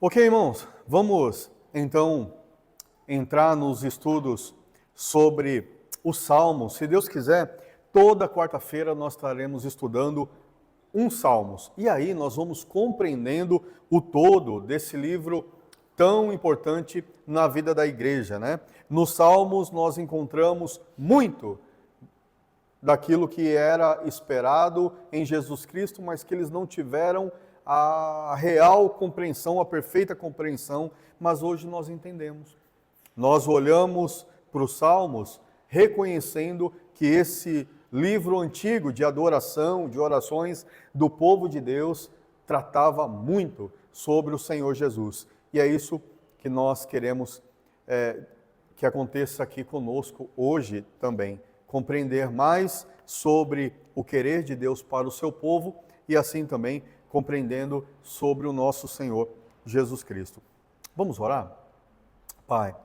Ok, irmãos, vamos então entrar nos estudos sobre os Salmos. Se Deus quiser, toda quarta-feira nós estaremos estudando uns Salmos. E aí nós vamos compreendendo o todo desse livro tão importante na vida da igreja, né? Nos Salmos nós encontramos muito daquilo que era esperado em Jesus Cristo, mas que eles não tiveram a real compreensão, a perfeita compreensão, mas hoje nós entendemos. Nós olhamos para os Salmos reconhecendo que esse livro antigo de adoração, de orações do povo de Deus, tratava muito sobre o Senhor Jesus. E é isso que nós queremos que aconteça aqui conosco hoje também. Compreender mais sobre o querer de Deus para o seu povo e assim também compreendendo sobre o nosso Senhor Jesus Cristo. Vamos orar? Pai,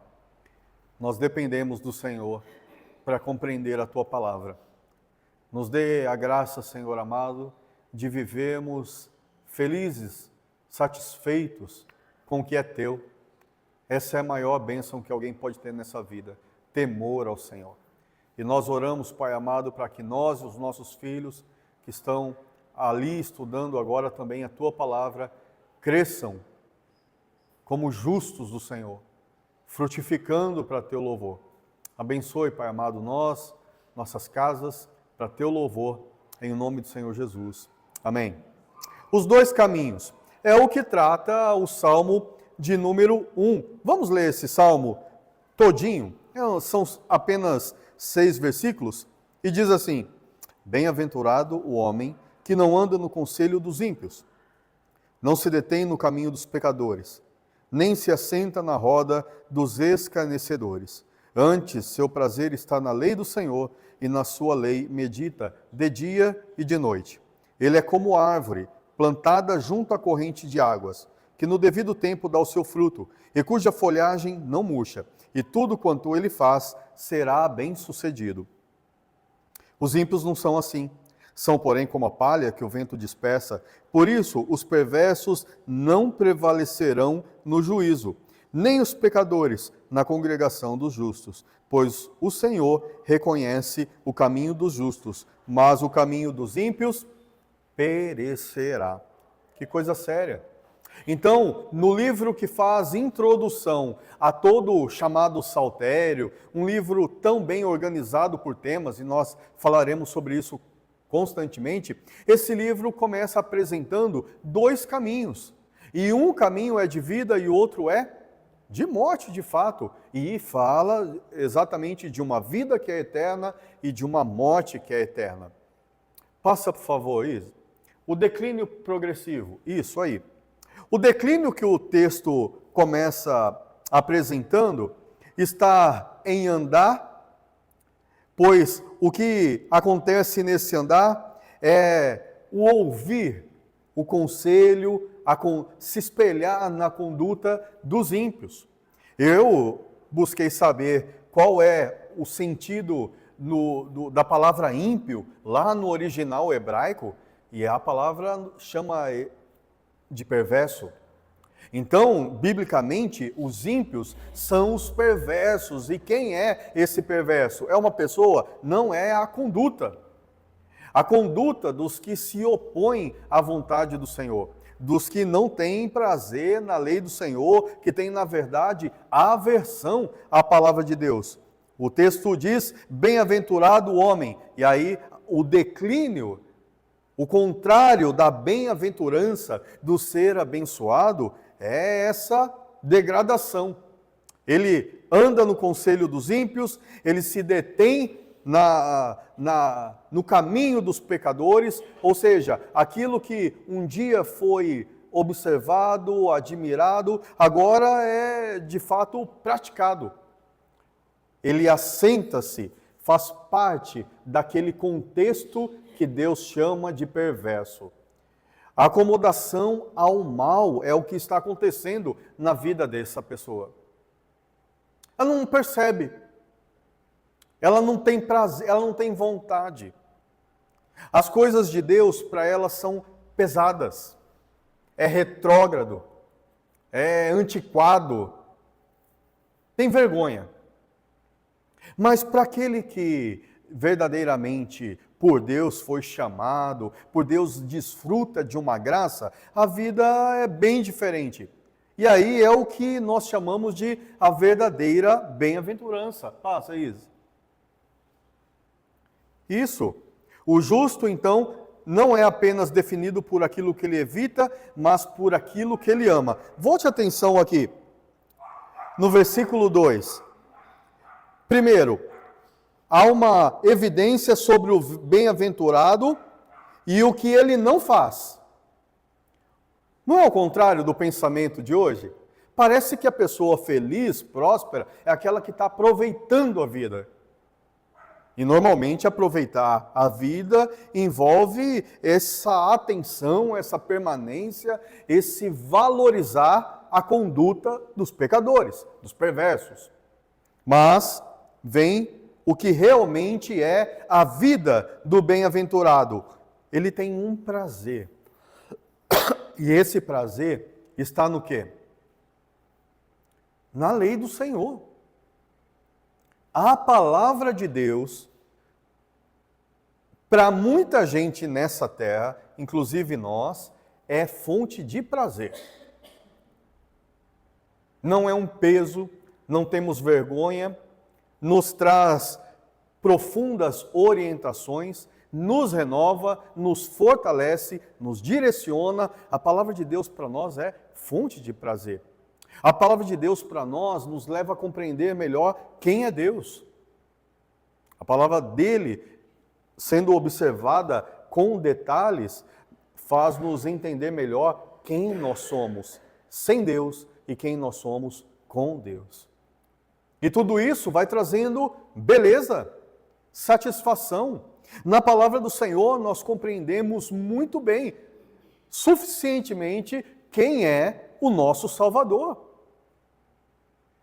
nós dependemos do Senhor para compreender a Tua palavra. Nos dê a graça, Senhor amado, de vivermos felizes, satisfeitos com o que é Teu. Essa é a maior bênção que alguém pode ter nessa vida, temor ao Senhor. E nós oramos, Pai amado, para que nós e os nossos filhos que estão ali estudando agora também a Tua palavra, cresçam como justos do Senhor, frutificando para Teu louvor. Abençoe, Pai amado, nós, nossas casas, para Teu louvor, em nome do Senhor Jesus. Amém. Os dois caminhos é o que trata o Salmo de número 1. Vamos ler esse Salmo todinho? São apenas 6 versículos, e diz assim: Bem-aventurado o homem que não anda no conselho dos ímpios, não se detém no caminho dos pecadores, nem se assenta na roda dos escarnecedores. Antes, seu prazer está na lei do Senhor, e na sua lei medita de dia e de noite. Ele é como árvore plantada junto à corrente de águas, que no devido tempo dá o seu fruto, e cuja folhagem não murcha, e tudo quanto ele faz será bem-sucedido. Os ímpios não são assim. São, porém, como a palha que o vento dispersa. Por isso, os perversos não prevalecerão no juízo, nem os pecadores na congregação dos justos. Pois o Senhor reconhece o caminho dos justos, mas o caminho dos ímpios perecerá. Que coisa séria. Então, no livro que faz introdução a todo o chamado Saltério, um livro tão bem organizado por temas, e nós falaremos sobre isso constantemente, esse livro começa apresentando 2 caminhos. E um caminho é de vida e o outro é de morte, de fato. E fala exatamente de uma vida que é eterna e de uma morte que é eterna. Passa, por favor, Isa. O declínio progressivo, isso aí. O declínio que o texto começa apresentando está em andar, pois o que acontece nesse andar é o ouvir o conselho, se espelhar na conduta dos ímpios. Eu busquei saber qual é o sentido da palavra ímpio lá no original hebraico, e a palavra chama de perverso. Então, biblicamente, os ímpios são os perversos. E quem é esse perverso? É uma pessoa? Não, é a conduta. A conduta dos que se opõem à vontade do Senhor, dos que não têm prazer na lei do Senhor, que têm, na verdade, aversão à palavra de Deus. O texto diz, bem-aventurado o homem. E aí, o declínio, o contrário da bem-aventurança, do ser abençoado, é essa degradação. Ele anda no conselho dos ímpios, ele se detém no caminho dos pecadores, ou seja, aquilo que um dia foi observado, admirado, agora é de fato praticado. Ele assenta-se, faz parte daquele contexto que Deus chama de perverso. A acomodação ao mal é o que está acontecendo na vida dessa pessoa. Ela não percebe, ela não tem prazer, ela não tem vontade. As coisas de Deus para ela são pesadas, é retrógrado, é antiquado, tem vergonha. Mas para aquele que verdadeiramente por Deus foi chamado, por Deus desfruta de uma graça, a vida é bem diferente. E aí é o que nós chamamos de a verdadeira bem-aventurança. Passa isso. Isso. O justo, então, não é apenas definido por aquilo que ele evita, mas por aquilo que ele ama. Volte atenção aqui, no versículo 2. Primeiro, há uma evidência sobre o bem-aventurado e o que ele não faz. Não é o contrário do pensamento de hoje? Parece que a pessoa feliz, próspera, é aquela que está aproveitando a vida. E normalmente aproveitar a vida envolve essa atenção, essa permanência, esse valorizar a conduta dos pecadores, dos perversos. Mas vem o que realmente é a vida do bem-aventurado. Ele tem um prazer. E esse prazer está no quê? Na lei do Senhor. A palavra de Deus, para muita gente nessa terra, inclusive nós, é fonte de prazer. Não é um peso, não temos vergonha, nos traz profundas orientações, nos renova, nos fortalece, nos direciona. A palavra de Deus para nós é fonte de prazer. A palavra de Deus para nós nos leva a compreender melhor quem é Deus. A palavra dele, sendo observada com detalhes, faz-nos entender melhor quem nós somos sem Deus e quem nós somos com Deus. E tudo isso vai trazendo beleza, satisfação. Na palavra do Senhor nós compreendemos muito bem, suficientemente, quem é o nosso Salvador.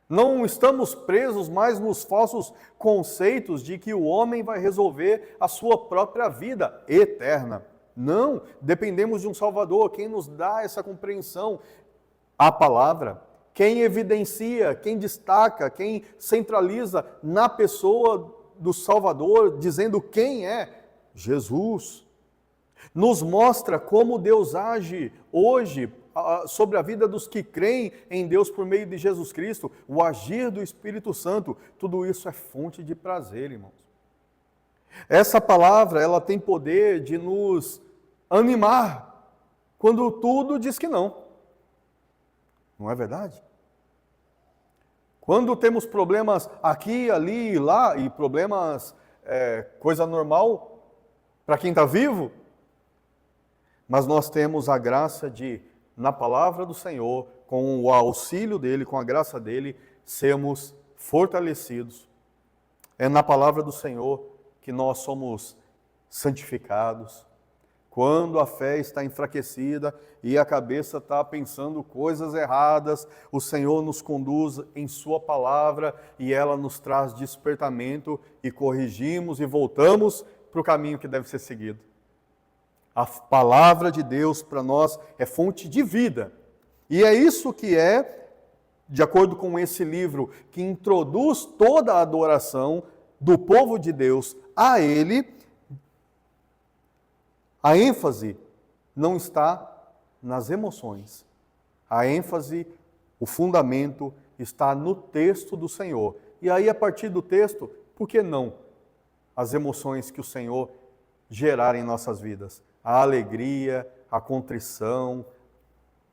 Não estamos presos mais nos falsos conceitos de que o homem vai resolver a sua própria vida eterna. Não, dependemos de um Salvador. Quem nos dá essa compreensão? A palavra. Quem evidencia, quem destaca, quem centraliza na pessoa do Salvador, dizendo quem é? Jesus. Nos mostra como Deus age hoje sobre a vida dos que creem em Deus por meio de Jesus Cristo, o agir do Espírito Santo. Tudo isso é fonte de prazer, irmãos. Essa palavra, ela tem poder de nos animar quando tudo diz que não. Não é verdade? Quando temos problemas aqui, ali e lá, e problemas, coisa normal para quem está vivo, mas nós temos a graça de, na palavra do Senhor, com o auxílio dele, com a graça dele, sermos fortalecidos. É na palavra do Senhor que nós somos santificados. Quando a fé está enfraquecida e a cabeça está pensando coisas erradas, o Senhor nos conduz em sua palavra e ela nos traz despertamento e corrigimos e voltamos para o caminho que deve ser seguido. A palavra de Deus para nós é fonte de vida. E é isso que é, de acordo com esse livro, que introduz toda a adoração do povo de Deus a Ele. A ênfase não está nas emoções. A ênfase, o fundamento, está no texto do Senhor. E aí, a partir do texto, por que não as emoções que o Senhor gerar em nossas vidas? A alegria, a contrição,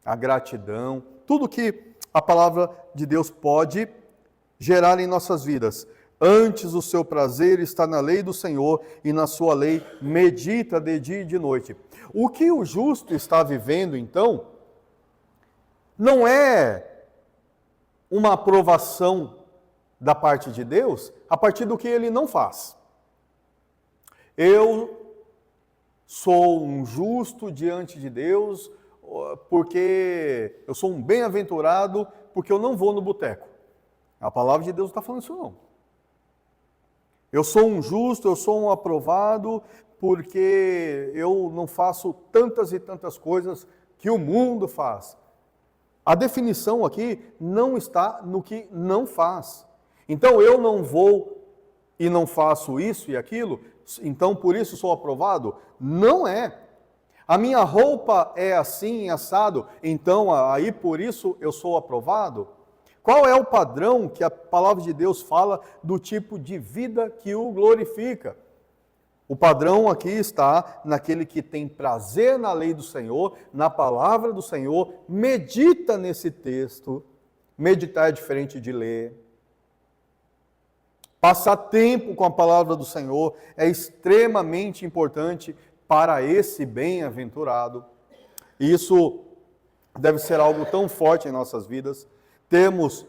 a gratidão, tudo que a palavra de Deus pode gerar em nossas vidas. Antes o seu prazer está na lei do Senhor e na sua lei medita de dia e de noite. O que o justo está vivendo, então, não é uma aprovação da parte de Deus a partir do que ele não faz. Eu sou um justo diante de Deus porque eu sou um bem-aventurado porque eu não vou no boteco. A palavra de Deus não está falando isso não. Eu sou um justo, eu sou um aprovado porque eu não faço tantas e tantas coisas que o mundo faz. A definição aqui não está no que não faz. Então eu não vou e não faço isso e aquilo, então por isso sou aprovado? Não é. A minha roupa é assim, assado, então aí por isso eu sou aprovado? Qual é o padrão que a palavra de Deus fala do tipo de vida que o glorifica? O padrão aqui está naquele que tem prazer na lei do Senhor, na palavra do Senhor, medita nesse texto. Meditar é diferente de ler. Passar tempo com a palavra do Senhor é extremamente importante para esse bem-aventurado. Isso deve ser algo tão forte em nossas vidas. Temos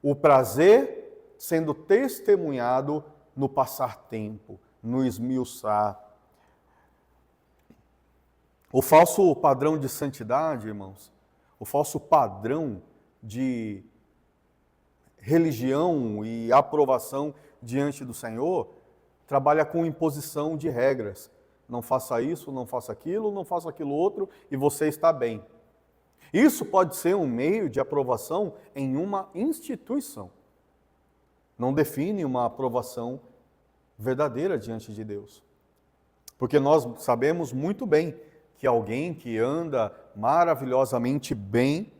o prazer sendo testemunhado no passar tempo, no esmiuçar. O falso padrão de santidade, irmãos, o falso padrão de religião e aprovação diante do Senhor, trabalha com imposição de regras. Não faça isso, não faça aquilo, não faça aquilo outro e você está bem. Isso pode ser um meio de aprovação em uma instituição. Não define uma aprovação verdadeira diante de Deus. Porque nós sabemos muito bem que alguém que anda maravilhosamente bem,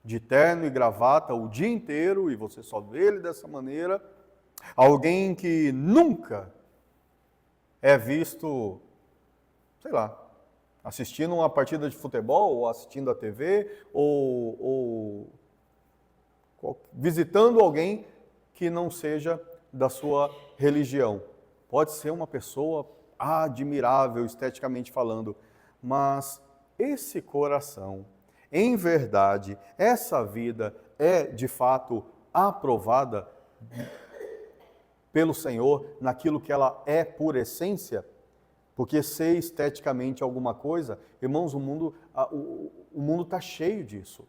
de terno e gravata o dia inteiro, e você só vê ele dessa maneira, alguém que nunca é visto, sei lá, assistindo uma partida de futebol, ou assistindo a TV, ou visitando alguém que não seja da sua religião. Pode ser uma pessoa admirável, esteticamente falando, mas esse coração, em verdade, essa vida é de fato aprovada pelo Senhor naquilo que ela é por essência? Porque ser esteticamente alguma coisa, irmãos, o mundo está cheio disso.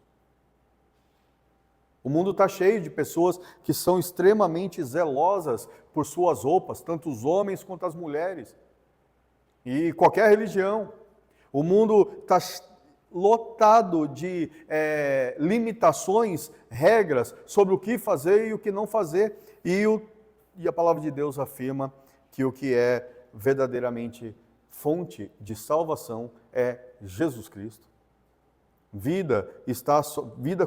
O mundo está cheio de pessoas que são extremamente zelosas por suas roupas, tanto os homens quanto as mulheres. E qualquer religião. O mundo está lotado de limitações, regras sobre o que fazer e o que não fazer. E a palavra de Deus afirma que o que é verdadeiramente fonte de salvação é Jesus Cristo. Vida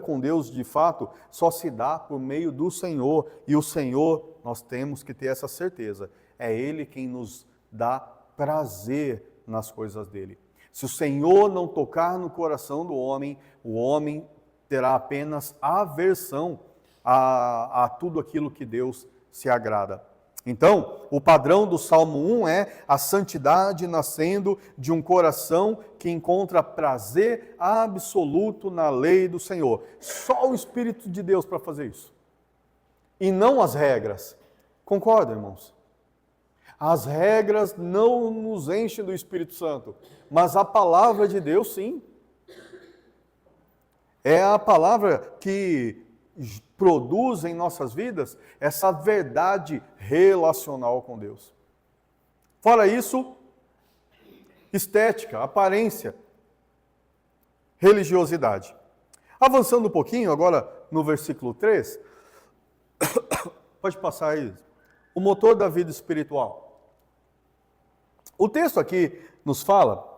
com Deus, de fato, só se dá por meio do Senhor. E o Senhor, nós temos que ter essa certeza, é Ele quem nos dá prazer nas coisas dele. Se o Senhor não tocar no coração do homem, o homem terá apenas aversão a tudo aquilo que Deus se agrada. Então, o padrão do Salmo 1 é a santidade nascendo de um coração que encontra prazer absoluto na lei do Senhor. Só o Espírito de Deus para fazer isso. E não as regras. Concorda, irmãos? As regras não nos enchem do Espírito Santo, mas a palavra de Deus, sim. É a palavra que produz em nossas vidas essa verdade relacional com Deus. Fora isso, estética, aparência, religiosidade. Avançando um pouquinho, agora no versículo 3, pode passar aí, o motor da vida espiritual. O texto aqui nos fala,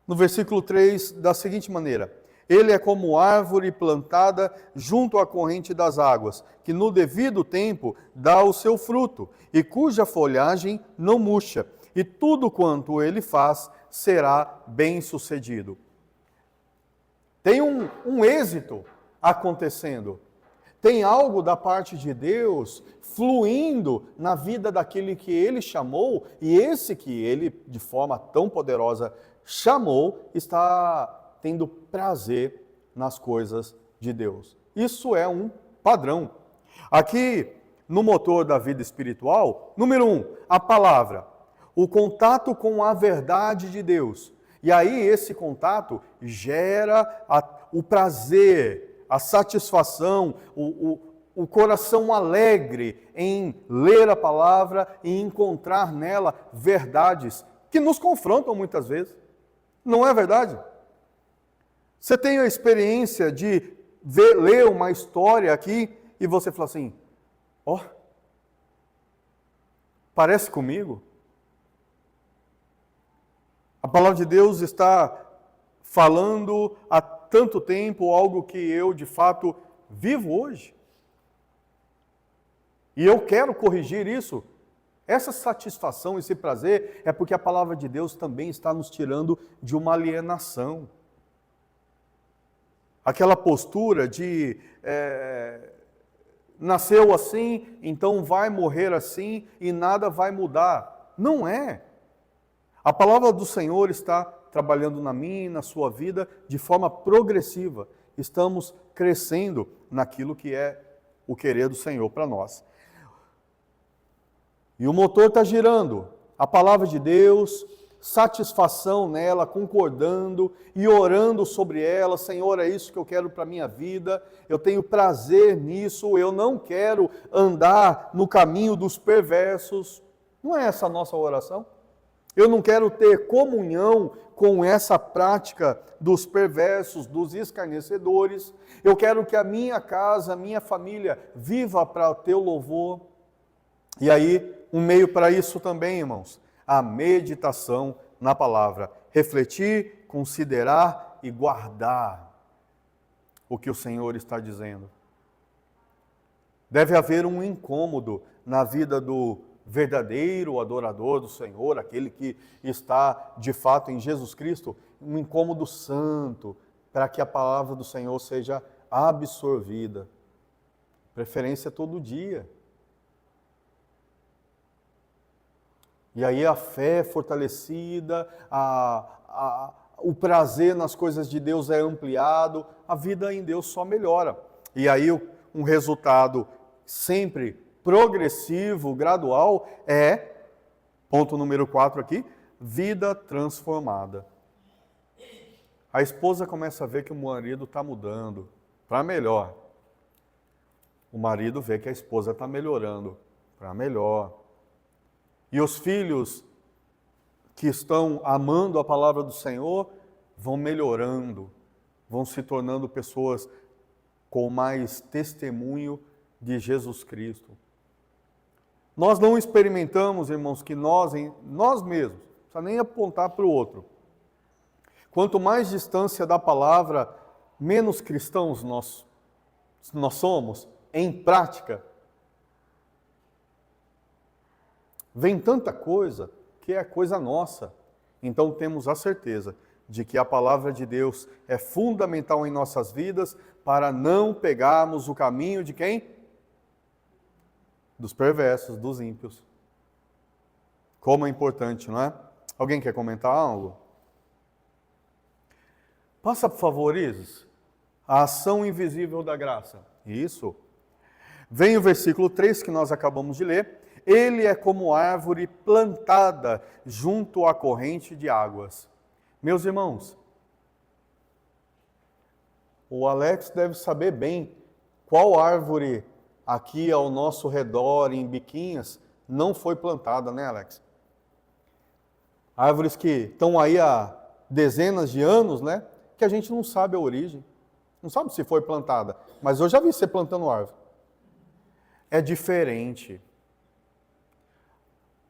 no versículo 3, da seguinte maneira: ele é como árvore plantada junto à corrente das águas, que no devido tempo dá o seu fruto, e cuja folhagem não murcha, e tudo quanto ele faz será bem-sucedido. Tem um êxito acontecendo. Tem algo da parte de Deus fluindo na vida daquele que ele chamou, e esse que ele, de forma tão poderosa, chamou, está tendo prazer nas coisas de Deus. Isso é um padrão. Aqui, no motor da vida espiritual, número 1, a palavra, o contato com a verdade de Deus. E aí esse contato gera o prazer, a satisfação, o coração alegre em ler a palavra e encontrar nela verdades que nos confrontam muitas vezes. Não é verdade? Você tem a experiência de ler uma história aqui e você fala assim, ó, parece comigo? A palavra de Deus está falando há tanto tempo algo que eu, de fato, vivo hoje. E eu quero corrigir isso. Essa satisfação, esse prazer, é porque a palavra de Deus também está nos tirando de uma alienação. Aquela postura de nasceu assim, então vai morrer assim e nada vai mudar. Não é. A palavra do Senhor está trabalhando na minha e na sua vida de forma progressiva. Estamos crescendo naquilo que é o querer do Senhor para nós. E o motor está girando. A palavra de Deus, satisfação nela, concordando e orando sobre ela. Senhor, é isso que eu quero para a minha vida. Eu tenho prazer nisso. Eu não quero andar no caminho dos perversos. Não é essa a nossa oração? Eu não quero ter comunhão com essa prática dos perversos, dos escarnecedores. Eu quero que a minha casa, a minha família viva para o teu louvor. E aí, um meio para isso também, irmãos, a meditação na palavra. Refletir, considerar e guardar o que o Senhor está dizendo. Deve haver um incômodo na vida do verdadeiro adorador do Senhor, aquele que está de fato em Jesus Cristo, um incômodo santo, para que a palavra do Senhor seja absorvida. Preferência todo dia. E aí a fé é fortalecida, o prazer nas coisas de Deus é ampliado, a vida em Deus só melhora. E aí um resultado sempre progressivo, gradual, é, ponto número 4 aqui, vida transformada. A esposa começa a ver que o marido está mudando para melhor. O marido vê que a esposa está melhorando para melhor. E os filhos que estão amando a palavra do Senhor vão melhorando, vão se tornando pessoas com mais testemunho de Jesus Cristo. Nós não experimentamos, irmãos, que nós mesmos, não precisa nem apontar para o outro. Quanto mais distância da palavra, menos cristãos nós somos, em prática. Vem tanta coisa que é coisa nossa. Então temos a certeza de que a palavra de Deus é fundamental em nossas vidas para não pegarmos o caminho de quem? Dos perversos, dos ímpios. Como é importante, não é? Alguém quer comentar algo? Passa, por favor, Isis. A ação invisível da graça. Isso. Vem o versículo 3 que nós acabamos de ler. Ele é como árvore plantada junto à corrente de águas. Meus irmãos, o Alex deve saber bem qual árvore aqui ao nosso redor, em Biquinhas, não foi plantada, né, Alex? Árvores que estão aí há dezenas de anos, né? Que a gente não sabe a origem. Não sabe se foi plantada. Mas eu já vi você plantando árvore. É diferente.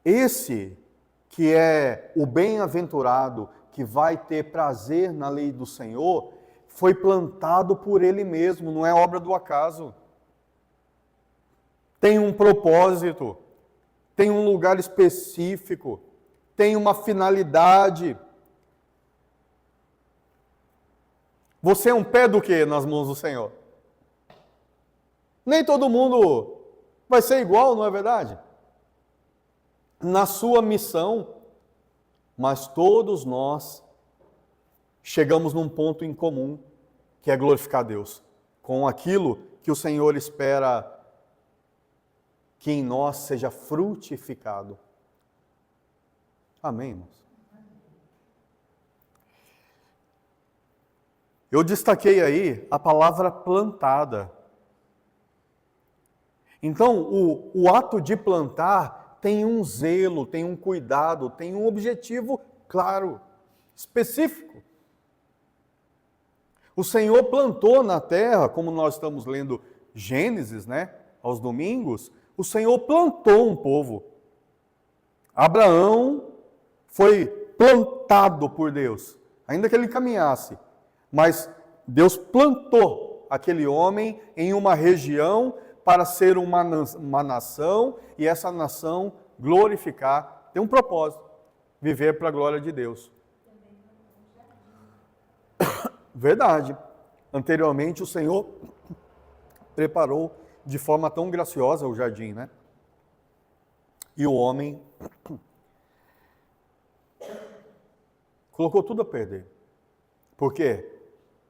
Esse que é o bem-aventurado, que vai ter prazer na lei do Senhor, foi plantado por Ele mesmo, não é obra do acaso. Tem um propósito, tem um lugar específico, tem uma finalidade. Você é um pé do quê nas mãos do Senhor? Nem todo mundo vai ser igual, não é verdade? Na sua missão, mas todos nós chegamos num ponto em comum, que é glorificar Deus, com aquilo que o Senhor espera que em nós seja frutificado. Amém, irmãos? Eu destaquei aí a palavra plantada. Então, o ato de plantar tem um zelo, tem um cuidado, tem um objetivo claro, específico. O Senhor plantou na terra, como nós estamos lendo Gênesis, né, aos domingos, o Senhor plantou um povo. Abraão foi plantado por Deus, ainda que ele caminhasse, mas Deus plantou aquele homem em uma região para ser uma nação, e essa nação glorificar, tem um propósito, viver para a glória de Deus. Verdade. Anteriormente o Senhor preparou de forma tão graciosa o jardim, né? E o homem colocou tudo a perder. Por quê?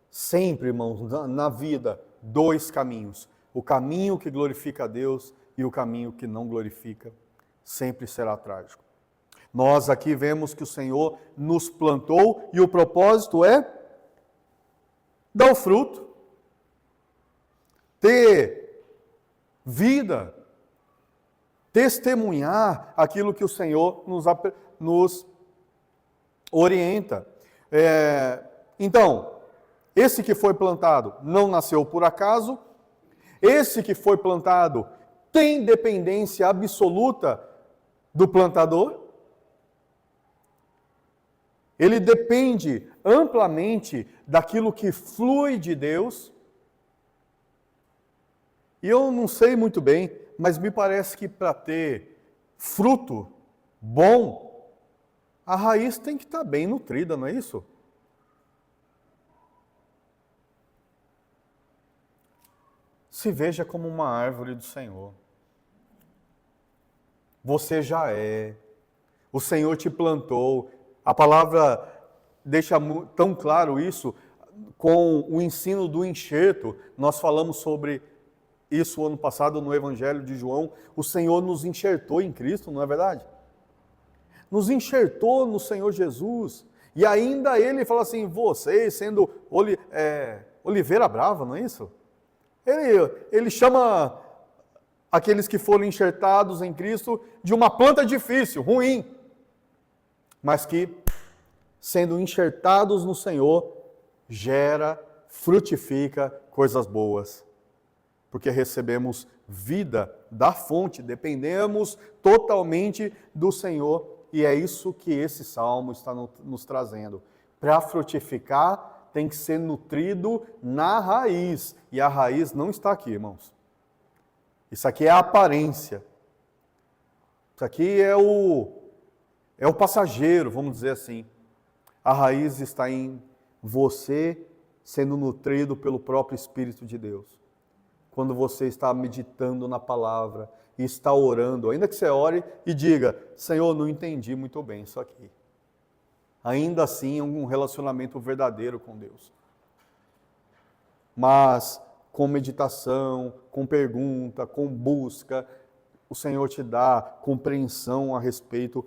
Sempre, irmãos, na vida, dois caminhos. O caminho que glorifica a Deus e o caminho que não glorifica. Sempre será trágico. Nós aqui vemos que o Senhor nos plantou e o propósito é dar o fruto, ter vida, testemunhar aquilo que o Senhor nos orienta. Então, esse que foi plantado não nasceu por acaso, esse que foi plantado tem dependência absoluta do plantador, ele depende amplamente daquilo que flui de Deus. E eu não sei muito bem, mas me parece que para ter fruto bom, a raiz tem que estar bem nutrida, não é isso? Se veja como uma árvore do Senhor. Você já é. O Senhor te plantou. A palavra deixa tão claro isso com o ensino do enxerto. Nós falamos sobre isso ano passado no Evangelho de João. O Senhor nos enxertou em Cristo, não é verdade? Nos enxertou no Senhor Jesus. E ainda ele fala assim, vocês sendo oliveira brava, não é isso? Ele chama aqueles que foram enxertados em Cristo de uma planta difícil, ruim, mas que, sendo enxertados no Senhor, gera, frutifica coisas boas. Porque recebemos vida da fonte, dependemos totalmente do Senhor, e é isso que esse salmo está nos trazendo. Para frutificar, tem que ser nutrido na raiz, e a raiz não está aqui, irmãos. Isso aqui é a aparência. Isso aqui é o passageiro, vamos dizer assim. A raiz está em você sendo nutrido pelo próprio Espírito de Deus. Quando você está meditando na palavra e está orando, ainda que você ore e diga, Senhor, não entendi muito bem isso aqui. Ainda assim é um relacionamento verdadeiro com Deus. Mas com meditação, com pergunta, com busca, o Senhor te dá compreensão a respeito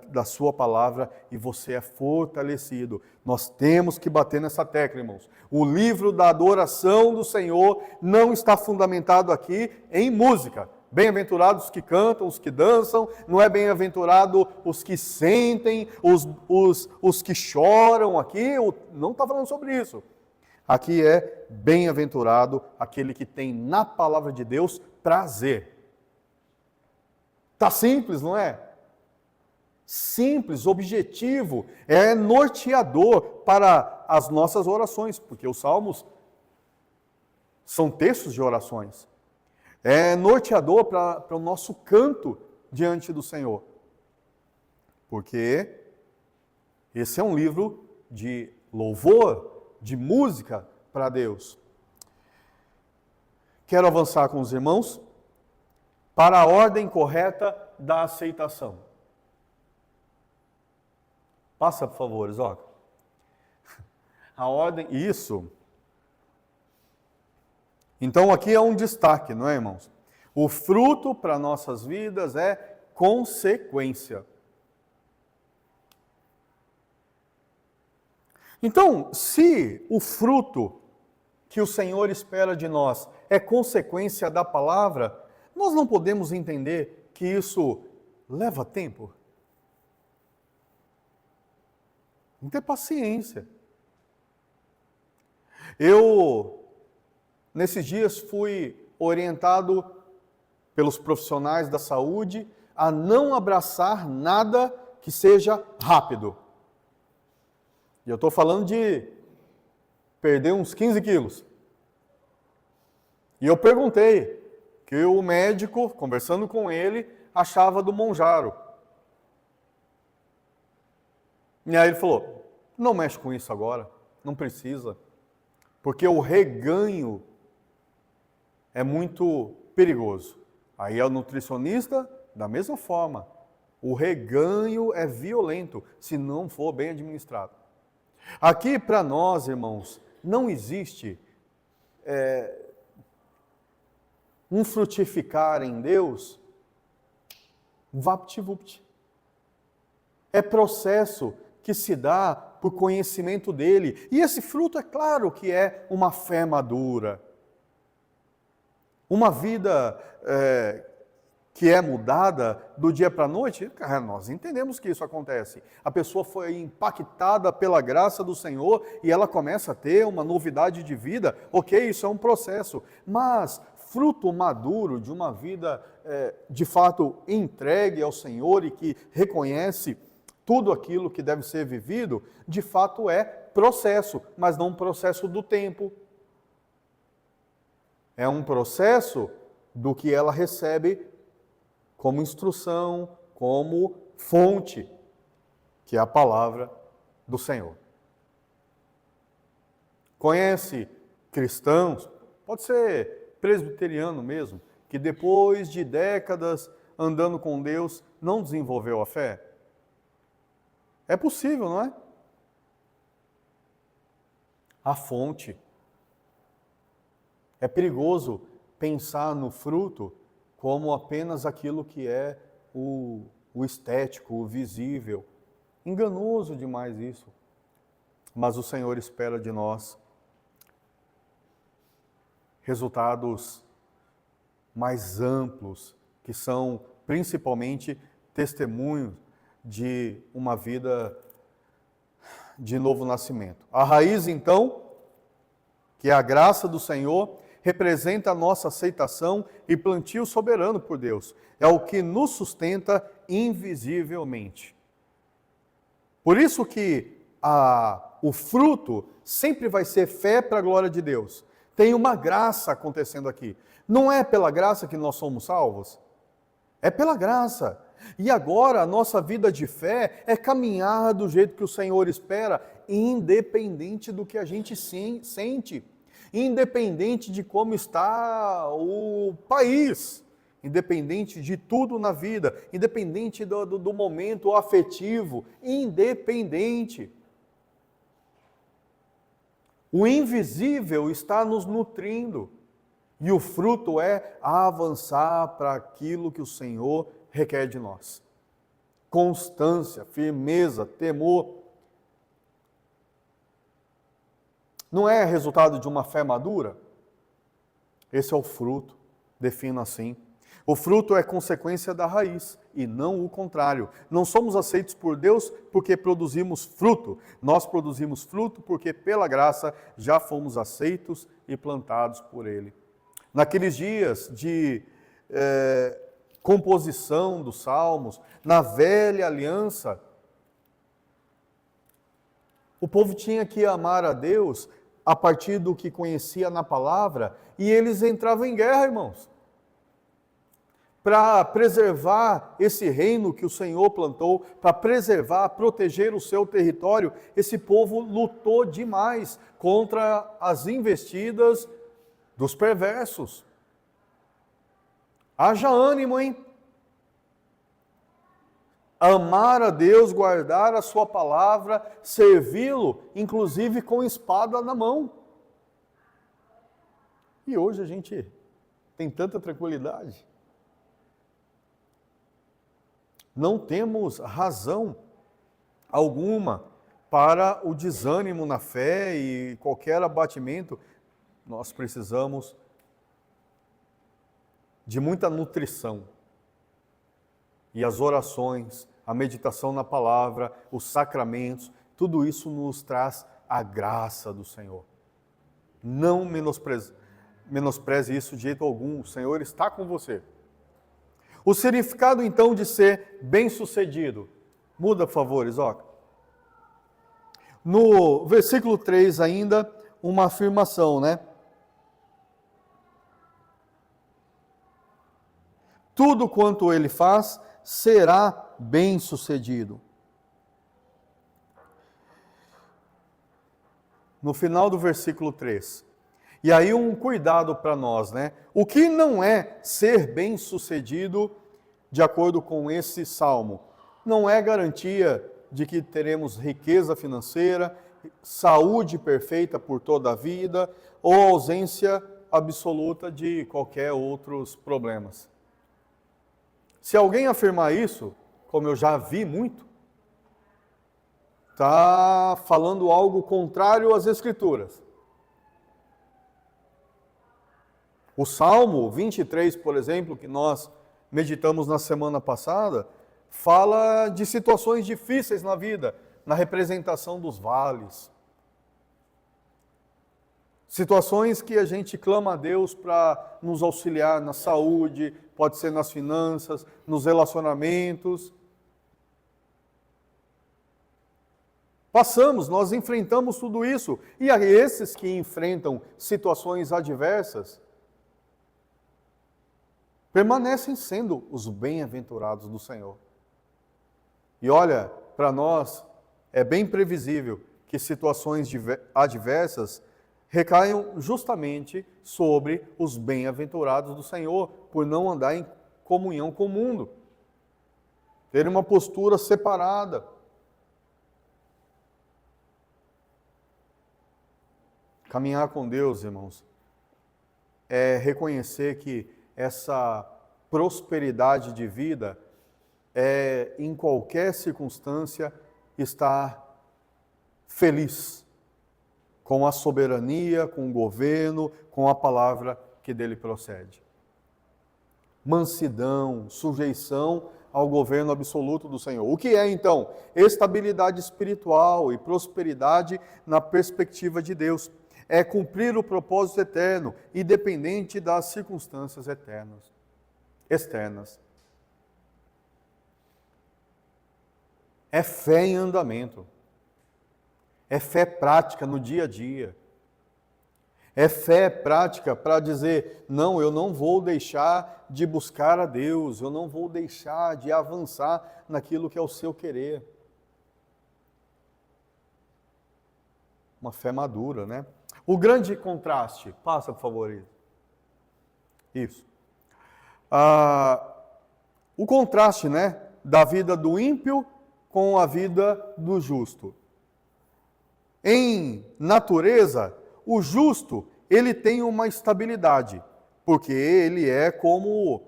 da sua palavra e você é fortalecido. Nós temos que bater nessa tecla, irmãos. O livro da adoração do Senhor não está fundamentado aqui em música. Bem-aventurados os que cantam, os que dançam, não é bem-aventurado os que sentem, os que choram aqui, não está falando sobre isso. Aqui é bem-aventurado aquele que tem na palavra de Deus prazer. Tá simples, não é? Simples, objetivo, é norteador para as nossas orações, porque os salmos são textos de orações. É norteador para o nosso canto diante do Senhor. Porque esse é um livro de louvor, de música para Deus. Quero avançar com os irmãos para a ordem correta da aceitação. Passa, por favor, Isaac. A ordem, isso. Então aqui é um destaque, não é, irmãos? O fruto para nossas vidas é consequência. Então, se o fruto que o Senhor espera de nós é consequência da palavra, nós não podemos entender que isso leva tempo. Tem que ter paciência. Nesses dias, fui orientado pelos profissionais da saúde a não abraçar nada que seja rápido. E eu estou falando de perder uns 15 quilos. E eu perguntei, que o médico, conversando com ele, achava do Monjaro. E aí ele falou, não mexe com isso agora, não precisa, porque o reganho é muito perigoso. Aí é o nutricionista, da mesma forma, o reganho é violento, se não for bem administrado. Aqui para nós, irmãos, não existe um frutificar em Deus vapt-vupt. É processo que se dá por conhecimento dele. E esse fruto, é claro que é uma fé madura. Uma vida que é mudada do dia para a noite, nós entendemos que isso acontece. A pessoa foi impactada pela graça do Senhor e ela começa a ter uma novidade de vida. Ok, isso é um processo. Mas fruto maduro de uma vida de fato entregue ao Senhor e que reconhece tudo aquilo que deve ser vivido, de fato é processo, mas não um processo do tempo. É um processo do que ela recebe como instrução, como fonte, que é a palavra do Senhor. Conhece cristãos, pode ser presbiteriano mesmo, que depois de décadas andando com Deus, não desenvolveu a fé? É possível, não é? A fonte. É perigoso pensar no fruto como apenas aquilo que é o estético, o visível. Enganoso demais isso. Mas o Senhor espera de nós resultados mais amplos, que são principalmente testemunhos de uma vida de novo nascimento. A raiz, então, que é a graça do Senhor, representa a nossa aceitação e plantio soberano por Deus. É o que nos sustenta invisivelmente. Por isso que o fruto sempre vai ser fé para a glória de Deus. Tem uma graça acontecendo aqui. Não é pela graça que nós somos salvos? É pela graça. E agora a nossa vida de fé é caminhar do jeito que o Senhor espera, independente do que a gente sente, independente de como está o país, independente de tudo na vida, independente do momento afetivo, independente. O invisível está nos nutrindo e o fruto é avançar para aquilo que o Senhor requer de nós. Constância, firmeza, temor. Não é resultado de uma fé madura? Esse é o fruto, defino assim. O fruto é consequência da raiz e não o contrário. Não somos aceitos por Deus porque produzimos fruto. Nós produzimos fruto porque pela graça já fomos aceitos e plantados por Ele. Naqueles dias de composição dos salmos, na velha aliança, o povo tinha que amar a Deus a partir do que conhecia na palavra, e eles entravam em guerra, irmãos. Para preservar esse reino que o Senhor plantou, para preservar, proteger o seu território, esse povo lutou demais contra as investidas dos perversos. Haja ânimo, hein? Amar a Deus, guardar a sua palavra, servi-lo, inclusive com espada na mão. E hoje a gente tem tanta tranquilidade. Não temos razão alguma para o desânimo na fé e qualquer abatimento. Nós precisamos de muita nutrição. E as orações, a meditação na palavra, os sacramentos, tudo isso nos traz a graça do Senhor. Não menospreze isso de jeito algum. O Senhor está com você. O significado, então, de ser bem-sucedido. Muda, por favor, Isoca. No versículo 3 ainda, uma afirmação, né? Tudo quanto ele faz será bem-sucedido. No final do versículo 3. E aí um cuidado para nós, né? O que não é ser bem-sucedido de acordo com esse salmo? Não é garantia de que teremos riqueza financeira, saúde perfeita por toda a vida ou ausência absoluta de qualquer outros problemas. Se alguém afirmar isso, como eu já vi muito, está falando algo contrário às Escrituras. O Salmo 23, por exemplo, que nós meditamos na semana passada, fala de situações difíceis na vida, na representação dos vales. Situações que a gente clama a Deus para nos auxiliar na saúde, pode ser nas finanças, nos relacionamentos. Nós enfrentamos tudo isso. E a esses que enfrentam situações adversas, permanecem sendo os bem-aventurados do Senhor. E olha, para nós é bem previsível que situações adversas recaiam justamente sobre os bem-aventurados do Senhor, por não andar em comunhão com o mundo, ter uma postura separada. Caminhar com Deus, irmãos, é reconhecer que essa prosperidade de vida é, em qualquer circunstância, estar feliz com a soberania, com o governo, com a palavra que dele procede. Mansidão, sujeição ao governo absoluto do Senhor. O que é, então? Estabilidade espiritual e prosperidade na perspectiva de Deus. É cumprir o propósito eterno, independente das circunstâncias externas. É fé em andamento. É fé prática no dia a dia. É fé prática para dizer, não, eu não vou deixar de buscar a Deus, eu não vou deixar de avançar naquilo que é o seu querer. Uma fé madura, né? O grande contraste, passa por favor. Isso. O contraste, né, da vida do ímpio com a vida do justo. Em natureza, o justo, ele tem uma estabilidade, porque ele é como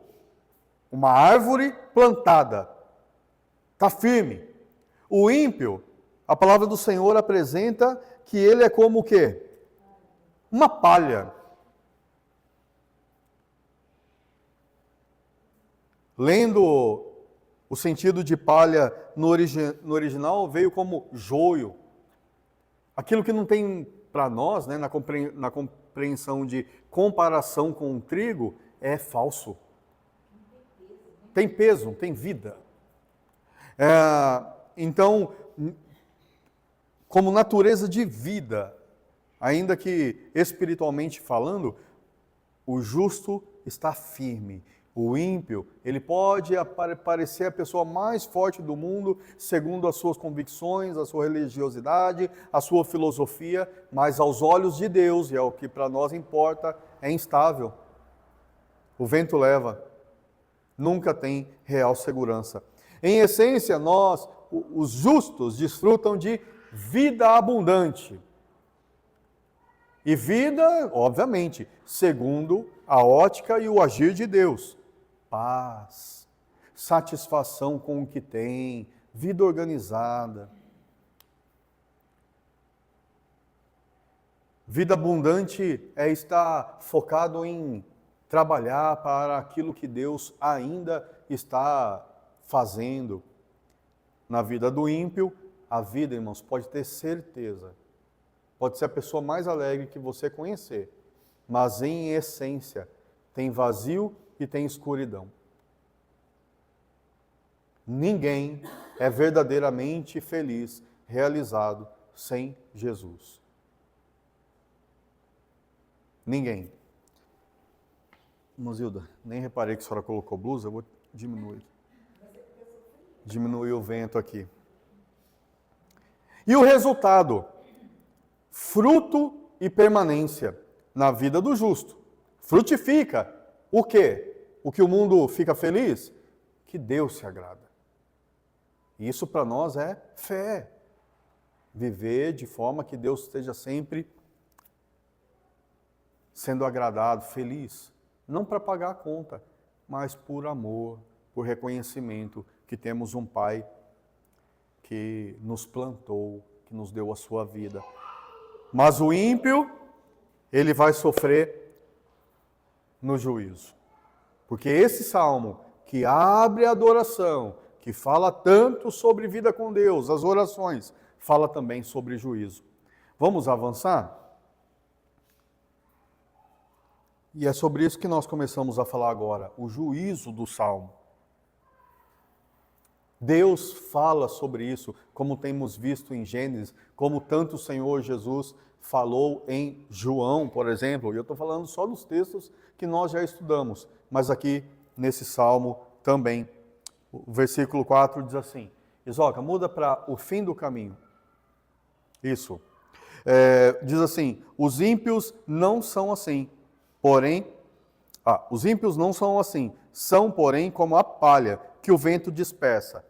uma árvore plantada, está firme. O ímpio, a palavra do Senhor apresenta que ele é como o quê? Uma palha. Lendo o sentido de palha no original, veio como joio. Aquilo que não tem para nós, né, na compreensão de comparação com o trigo, é falso. Tem peso, tem vida. Então, como natureza de vida, ainda que espiritualmente falando, o justo está firme. O ímpio, ele pode parecer a pessoa mais forte do mundo, segundo as suas convicções, a sua religiosidade, a sua filosofia, mas aos olhos de Deus, e é o que para nós importa, é instável. O vento leva, nunca tem real segurança. Em essência, nós, os justos, desfrutam de vida abundante. E vida, obviamente, segundo a ótica e o agir de Deus. Paz, satisfação com o que tem, vida organizada. Vida abundante é estar focado em trabalhar para aquilo que Deus ainda está fazendo. Na vida do ímpio, a vida, irmãos, pode ter certeza, pode ser a pessoa mais alegre que você conhecer, mas em essência tem vazio e tem escuridão. Ninguém é verdadeiramente feliz, realizado, sem Jesus. Ninguém. Mozilda, nem reparei que a senhora colocou blusa, eu vou diminuir. Diminuir o vento aqui. E o resultado? Fruto e permanência na vida do justo. Frutifica. O quê? O que o mundo fica feliz? Que Deus se agrada. Isso para nós é fé. Viver de forma que Deus esteja sempre sendo agradado, feliz. Não para pagar a conta, mas por amor, por reconhecimento que temos um Pai que nos plantou, que nos deu a sua vida. Mas o ímpio, ele vai sofrer no juízo. Porque esse salmo que abre a adoração, que fala tanto sobre vida com Deus, as orações, fala também sobre juízo. Vamos avançar? E é sobre isso que nós começamos a falar agora, o juízo do salmo. Deus fala sobre isso, como temos visto em Gênesis, como tanto o Senhor Jesus falou em João, por exemplo. E eu estou falando só dos textos que nós já estudamos, mas aqui nesse salmo também. O versículo 4 diz assim, Isoca, muda para o fim do caminho. Isso. Diz assim, os ímpios não são assim, porém... os ímpios não são assim, são, porém, como a palha que o vento dispersa.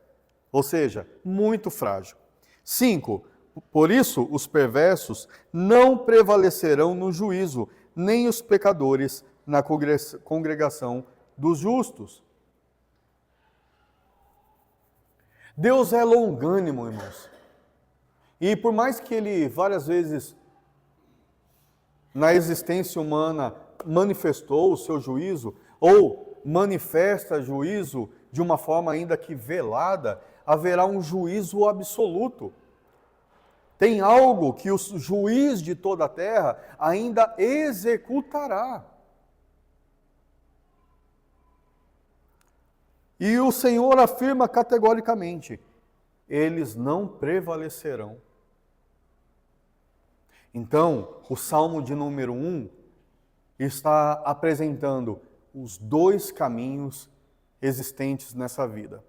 Ou seja, muito frágil. 5. Por isso, os perversos não prevalecerão no juízo, nem os pecadores na congregação dos justos. Deus é longânimo, irmãos. E por mais que Ele várias vezes na existência humana manifestou o seu juízo, ou manifesta juízo de uma forma ainda que velada, haverá um juízo absoluto. Tem algo que o juiz de toda a terra ainda executará. E o Senhor afirma categoricamente, eles não prevalecerão. Então, o Salmo de número 1 está apresentando os dois caminhos existentes nessa vida.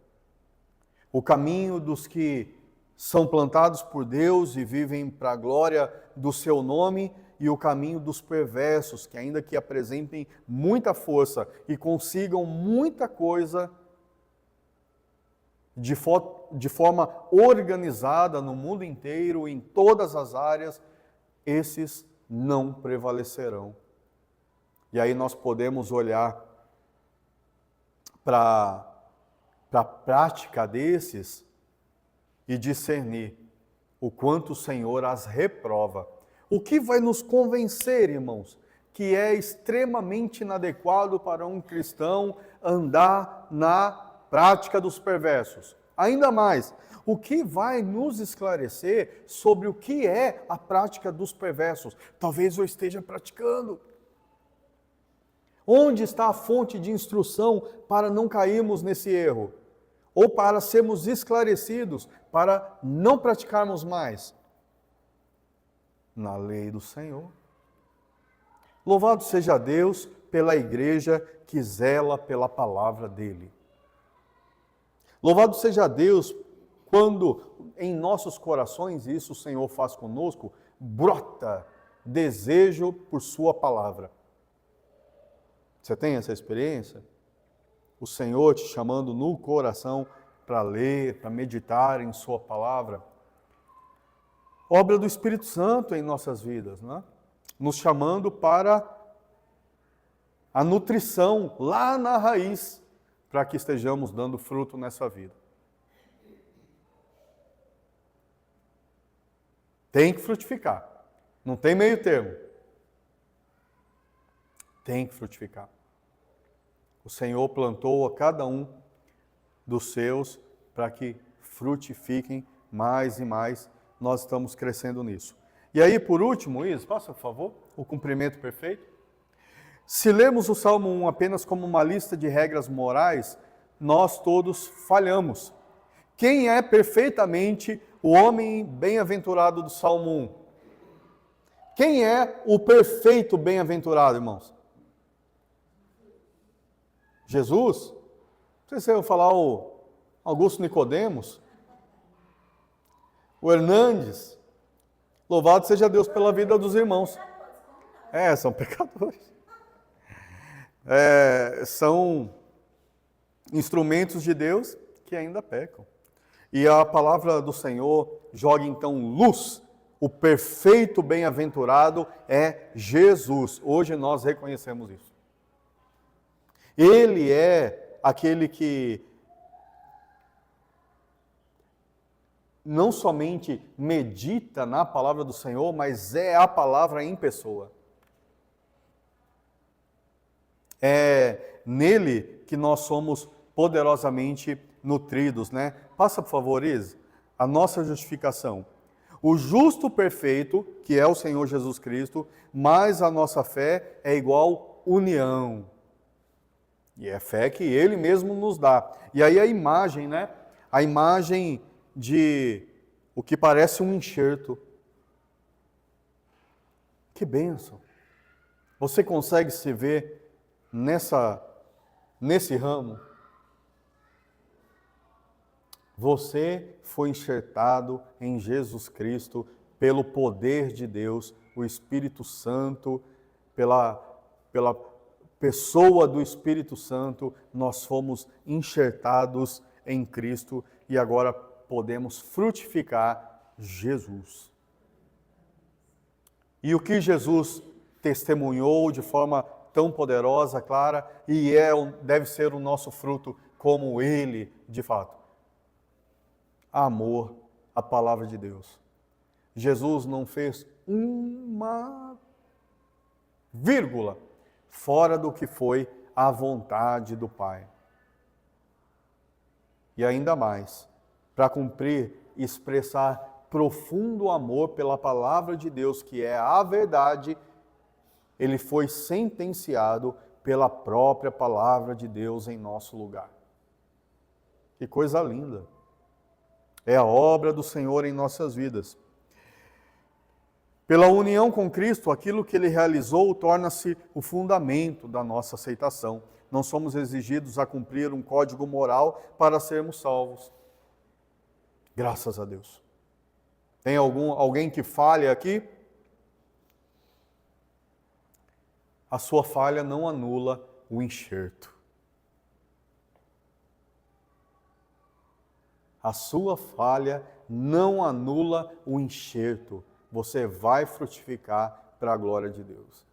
O caminho dos que são plantados por Deus e vivem para a glória do seu nome, e o caminho dos perversos, que ainda que apresentem muita força e consigam muita coisa de forma organizada no mundo inteiro, em todas as áreas, esses não prevalecerão. E aí nós podemos olhar para a prática desses e discernir o quanto o Senhor as reprova. O que vai nos convencer, irmãos, que é extremamente inadequado para um cristão andar na prática dos perversos? Ainda mais, o que vai nos esclarecer sobre o que é a prática dos perversos? Talvez eu esteja praticando. Onde está a fonte de instrução para não cairmos nesse erro? Ou para sermos esclarecidos, para não praticarmos mais? Na lei do Senhor. Louvado seja Deus pela igreja que zela pela palavra dele. Louvado seja Deus quando em nossos corações, isso o Senhor faz conosco, brota desejo por sua palavra. Você tem essa experiência? O Senhor te chamando no coração para ler, para meditar em sua palavra. Obra do Espírito Santo em nossas vidas, né? Nos chamando para a nutrição lá na raiz, para que estejamos dando fruto nessa vida. Tem que frutificar. Não tem meio termo. Tem que frutificar. O Senhor plantou a cada um dos seus para que frutifiquem mais e mais. Nós estamos crescendo nisso. E aí, por último, Isa, passa, por favor, o cumprimento perfeito. Se lermos o Salmo 1 apenas como uma lista de regras morais, nós todos falhamos. Quem é perfeitamente o homem bem-aventurado do Salmo 1? Quem é o perfeito bem-aventurado, irmãos? Jesus? Não sei se eu vou falar o Augusto Nicodemos, o Hernandes. Louvado seja Deus pela vida dos irmãos. São pecadores. São instrumentos de Deus que ainda pecam. E a palavra do Senhor joga então luz. O perfeito bem-aventurado é Jesus. Hoje nós reconhecemos isso. Ele é aquele que não somente medita na palavra do Senhor, mas é a palavra em pessoa. É nele que nós somos poderosamente nutridos, né? Passa, por favor, Isa, a nossa justificação. O justo perfeito, que é o Senhor Jesus Cristo, mais a nossa fé é igual união. E é fé que Ele mesmo nos dá. E aí a imagem, né? A imagem de o que parece um enxerto. Que bênção! Você consegue se ver nesse ramo? Você foi enxertado em Jesus Cristo pelo poder de Deus, o Espírito Santo, pela pessoa do Espírito Santo, nós fomos enxertados em Cristo e agora podemos frutificar Jesus. E o que Jesus testemunhou de forma tão poderosa, clara, e deve ser o nosso fruto como Ele, de fato. Amor à palavra de Deus. Jesus não fez uma vírgula fora do que foi a vontade do Pai. E ainda mais, para cumprir e expressar profundo amor pela palavra de Deus, que é a verdade, ele foi sentenciado pela própria palavra de Deus em nosso lugar. Que coisa linda! É a obra do Senhor em nossas vidas. Pela união com Cristo, aquilo que Ele realizou torna-se o fundamento da nossa aceitação. Não somos exigidos a cumprir um código moral para sermos salvos. Graças a Deus. Tem alguém que falha aqui? A sua falha não anula o enxerto. A sua falha não anula o enxerto. Você vai frutificar para a glória de Deus.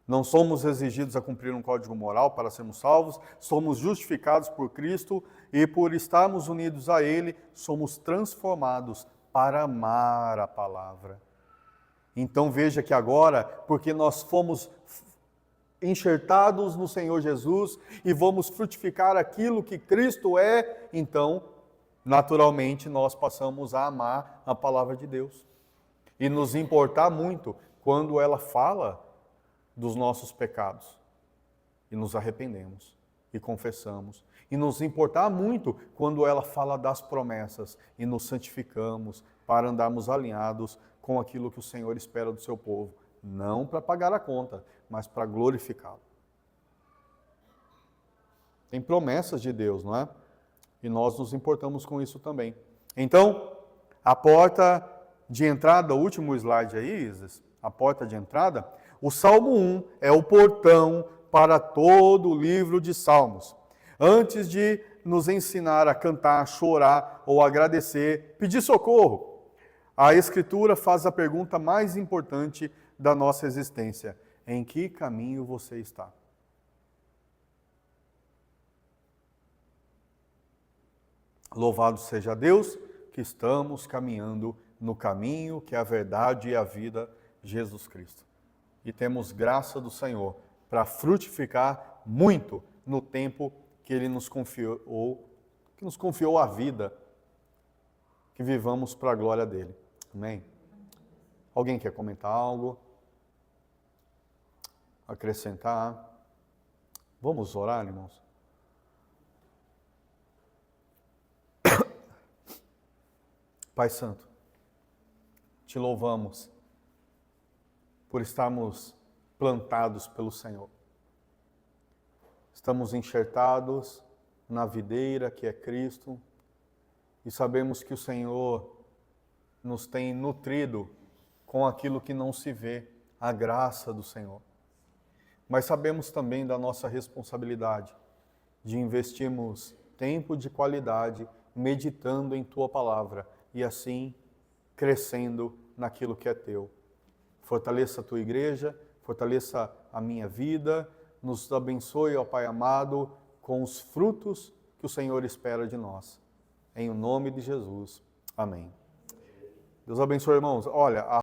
Não somos exigidos a cumprir um código moral para sermos salvos, somos justificados por Cristo e por estarmos unidos a Ele, somos transformados para amar a palavra. Então veja que agora, porque nós fomos enxertados no Senhor Jesus e vamos frutificar aquilo que Cristo é, então, naturalmente, nós passamos a amar a palavra de Deus e nos importar muito quando ela fala dos nossos pecados e nos arrependemos e confessamos e nos importar muito quando ela fala das promessas e nos santificamos para andarmos alinhados com aquilo que o Senhor espera do seu povo, não para pagar a conta, mas para glorificá-lo. Tem promessas de Deus, não é? E nós nos importamos com isso também. Então, a porta de entrada, o último slide aí, Isis, a porta de entrada, o Salmo 1 é o portão para todo o livro de Salmos. Antes de nos ensinar a cantar, chorar ou agradecer, pedir socorro, a Escritura faz a pergunta mais importante da nossa existência: em que caminho você está? Louvado seja Deus que estamos caminhando no caminho que é a verdade e a vida, Jesus Cristo. E temos graça do Senhor para frutificar muito no tempo que Ele nos confiou a vida, que vivamos para a glória dEle. Amém? Alguém quer comentar algo? Acrescentar? Vamos orar, irmãos? Pai Santo, te louvamos por estarmos plantados pelo Senhor. Estamos enxertados na videira que é Cristo e sabemos que o Senhor nos tem nutrido com aquilo que não se vê, a graça do Senhor. Mas sabemos também da nossa responsabilidade de investirmos tempo de qualidade meditando em Tua Palavra e assim crescendo naquilo que é Teu. Fortaleça a Tua igreja, fortaleça a minha vida, nos abençoe, ó Pai amado, com os frutos que o Senhor espera de nós. Em nome de Jesus. Amém. Deus abençoe, irmãos. Olha,